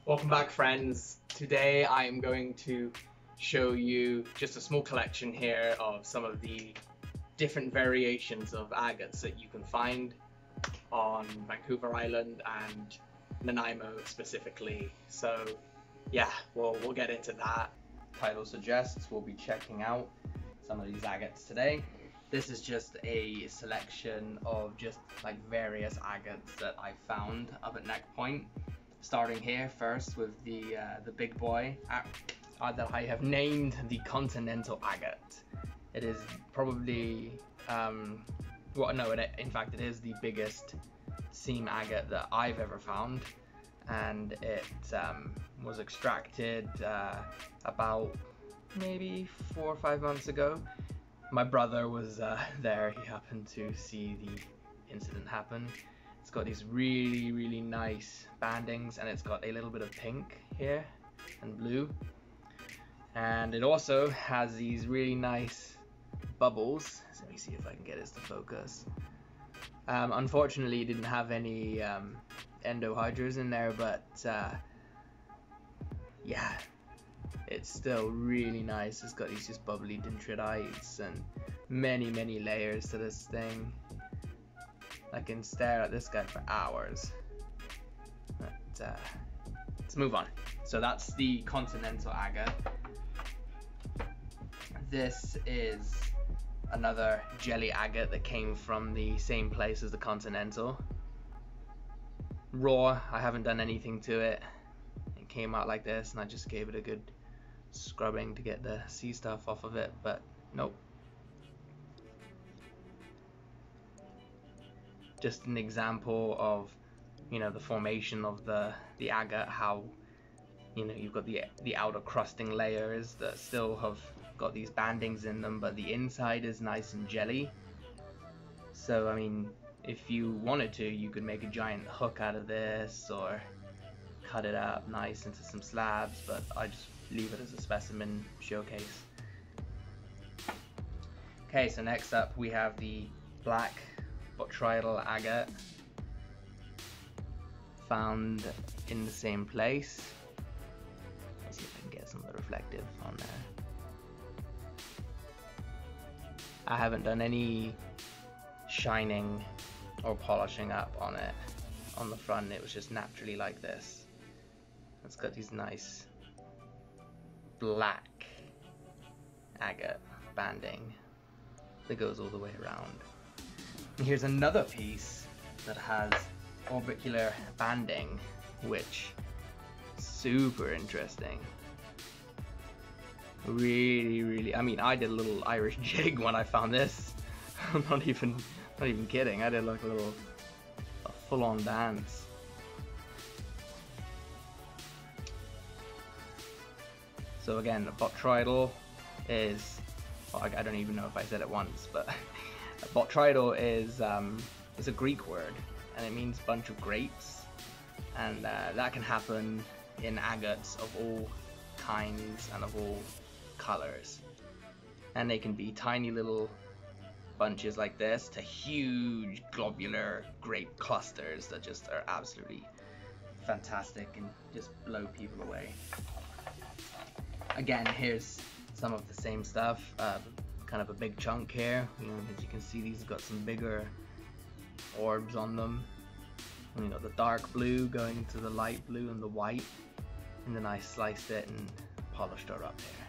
Welcome back, friends. Today I am going to show you just a small collection here of some of the different variations of agates that you can find on Vancouver Island and Nanaimo specifically. So yeah, we'll get into that. Title suggests we'll be checking out some of these agates today. This is just a selection of just like various agates that I found up at Neck Point. Starting here first with the big boy that I have named the Continental Agate. It is probably, in fact it is the biggest seam agate that I've ever found, and it was extracted about maybe 4 or 5 months ago. My brother was there. He happened to see the incident happen. It's got these really nice bandings, and it's got a little bit of pink here and blue, and it also has these really nice bubbles. So let me see if I can get this to focus. Unfortunately it didn't have any endohydras in there, but yeah, it's still really nice. It's got these just bubbly dendrites and many layers to this thing. I can stare at this guy for hours, but let's move on. So that's the Continental Agate. This is another jelly agate that came from the same place as the Continental. Raw, I haven't done anything to it. It came out like this, and I just gave it a good scrubbing to get the sea stuff off of it, but nope. Just an example of, the formation of the agate, how, you've got the outer crusting layers that still have got these bandings in them, but the inside is nice and jelly. So, I mean, if you wanted to, you could make a giant hook out of this, or cut it up nice into some slabs, but I just leave it as a specimen showcase. Okay, so next up we have the black botrytis agate, found in the same place. Let's see if I can get some of the reflective on there. I haven't done any shining or polishing up on it. On the front it was just naturally like this. It's got these nice black agate banding that goes all the way around. And here's another piece that has orbicular banding, which is super interesting. Really, I mean, I did a little Irish jig when I found this. I'm not even kidding. I did like a full-on dance. So again, the botrytis is, well, I don't even know if I said it once, but botrytis is a Greek word, and it means bunch of grapes, and that can happen in agates of all kinds and of all colors, and they can be tiny little bunches like this to huge globular grape clusters that just are absolutely fantastic and just blow people away. Again, here's some of the same stuff. Kind of a big chunk here. As you can see, these have got some bigger orbs on them. And the dark blue going to the light blue and the white, and then I sliced it and polished her up here.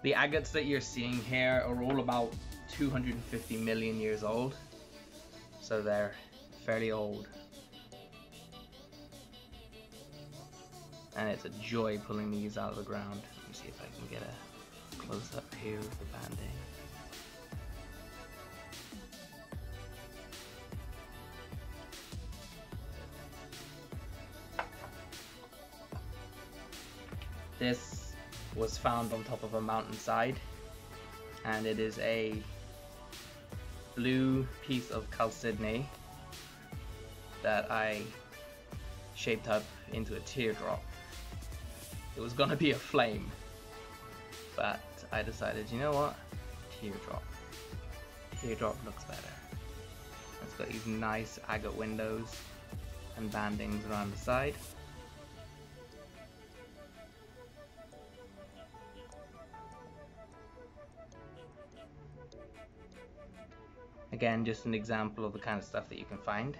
The agates that you're seeing here are all about 250 million years old, so they're fairly old. And it's a joy pulling these out of the ground. Let me see if I can get a close up here with the banding. This was found on top of a mountainside, and it is a blue piece of chalcedony that I shaped up into a teardrop. It was gonna be a flame, but I decided, you know what? Teardrop. Teardrop looks better. Let's got these nice agate windows and bandings around the side. Again, just an example of the kind of stuff that you can find.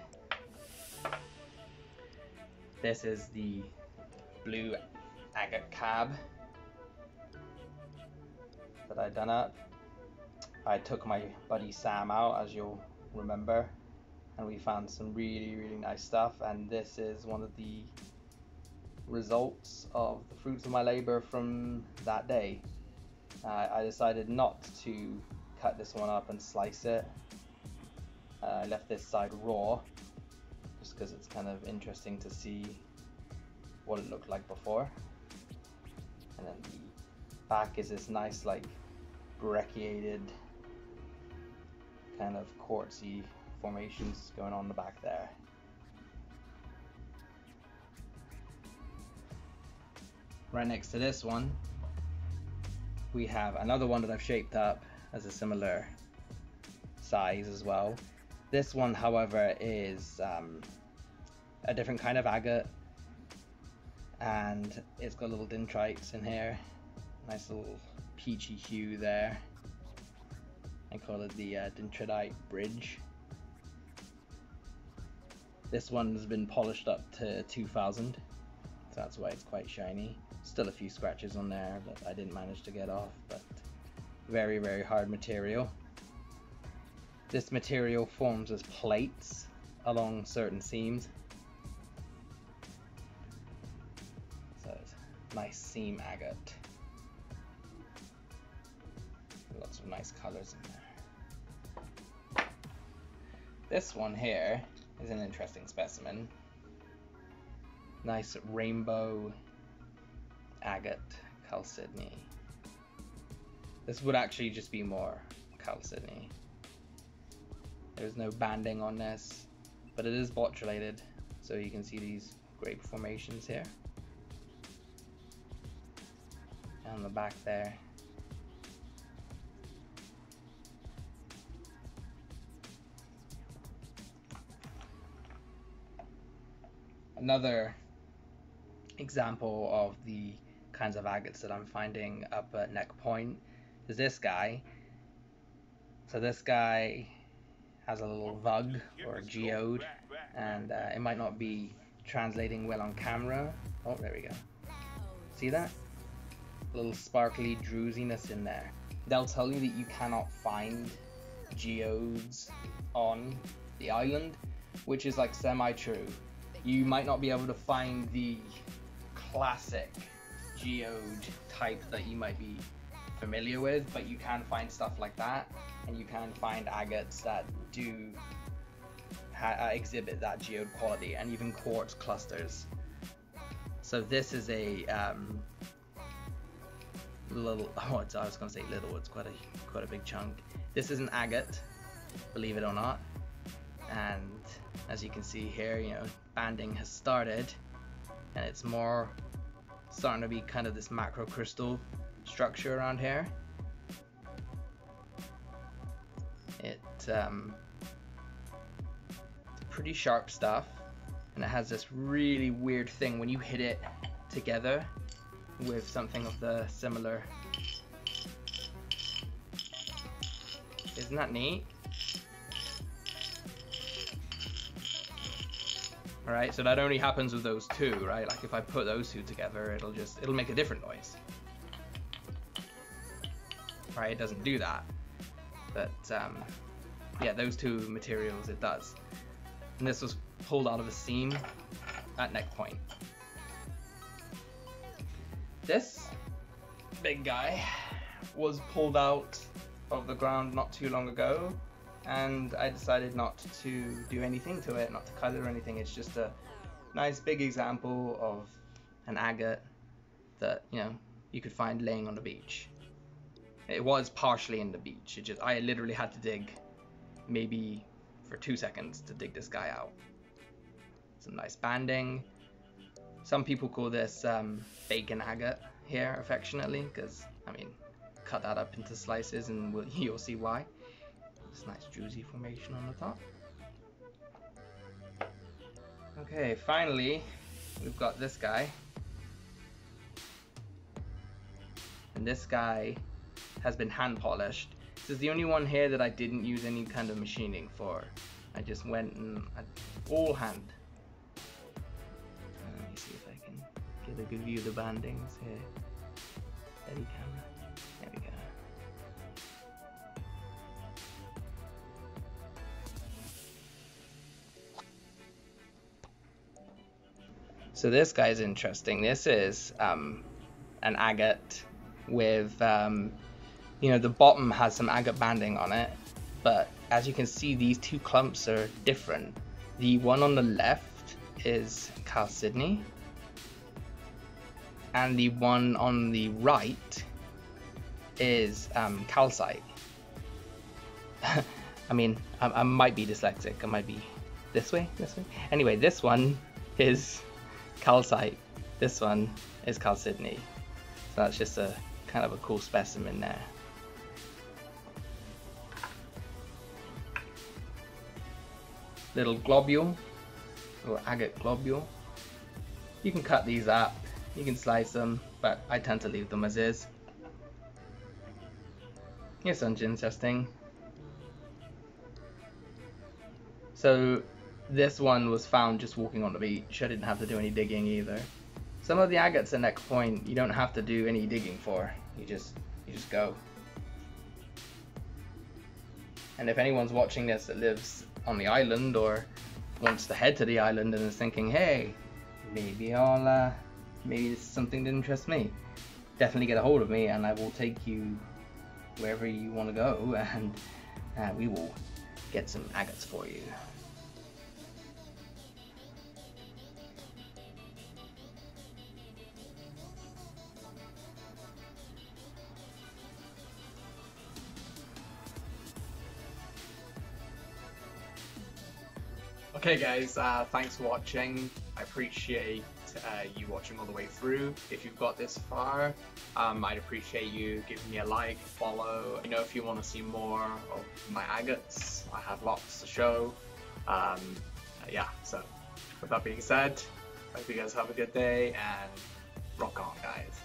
This is the blue agate cab that I done up. I took my buddy Sam out, as you'll remember, and we found some really nice stuff, and this is one of the results of the fruits of my labor from that day. I decided not to cut this one up and slice it. I left this side raw just because it's kind of interesting to see what it looked like before. And then the back is this nice, like, brecciated kind of quartzy formations going on the back there. Right next to this one, we have another one that I've shaped up as a similar size as well. This one, however, is a different kind of agate, and it's got little dendrites in here. Nice little peachy hue there. I call it the dendritite bridge. This one's been polished up to 2000, so that's why it's quite shiny. Still a few scratches on there that I didn't manage to get off, but very hard material. This material forms as plates along certain seams. So it's nice seam agate. Lots of nice colors in there. This one here is an interesting specimen. Nice rainbow agate chalcedony. This would actually just be more chalcedony. There's no banding on this, but it is botrulated, so you can see these grape formations here. Down the back there. Another example of the kinds of agates that I'm finding up at Neck Point is this guy. So this guy has a little vug or a geode, and it might not be translating well on camera. Oh, there we go. See that? A little sparkly drusiness in there. They'll tell you that you cannot find geodes on the island, which is like semi-true. You might not be able to find the classic geode type that you might be familiar with, but you can find stuff like that, and you can find agates that do exhibit that geode quality, and even quartz clusters. So this is a little, I was going to say little, it's quite a big chunk. This is an agate, believe it or not, and as you can see here, you know, banding has started, and it's more starting to be kind of this macro crystal structure around here. It's pretty sharp stuff, and it has this really weird thing when you hit it together with something of the similar. Isn't that neat? Alright, so that only happens with those two, right? Like if I put those two together, it'll make a different noise. Right, it doesn't do that. But yeah, those two materials it does. And this was pulled out of a seam at Neck Point. This big guy was pulled out of the ground not too long ago, and I decided not to do anything to it, not to cut it or anything. It's just a nice big example of an agate that, you know, you could find laying on the beach. It was partially in the beach. I literally had to dig maybe for 2 seconds to dig this guy out. Some nice banding. Some people call this bacon agate here affectionately, because I mean, cut that up into slices and you'll see why. This nice druzy formation on the top. Okay, finally, we've got this guy. And this guy has been hand polished. This is the only one here that I didn't use any kind of machining for. I just went and all hand. Let me see if I can get a good view of the bandings here. Steady camera. There we go. So this guy's interesting. This is an agate with, you know, the bottom has some agate banding on it, but as you can see, these two clumps are different. The one on the left is chalcedony, and the one on the right is calcite. I mean, I might be dyslexic. I might be this way. Anyway, this one is calcite. This one is chalcedony. So that's just a kind of a cool specimen there. Little globule, little agate globule. You can cut these up, you can slice them, but I tend to leave them as is. Here's something interesting. So this one was found just walking on the beach. I didn't have to do any digging either. Some of the agates at Neck Point you don't have to do any digging for. You just go. And if anyone's watching this that lives on the island or wants to head to the island and is thinking, hey, maybe maybe this is something that interests me, definitely get a hold of me and I will take you wherever you want to go, and we will get some agates for you. Okay guys, thanks for watching. I appreciate you watching all the way through. If you've got this far, I'd appreciate you giving me a like, follow. You know, if you want to see more of my agates, I have lots to show. Yeah, so with that being said, I hope you guys have a good day and rock on guys.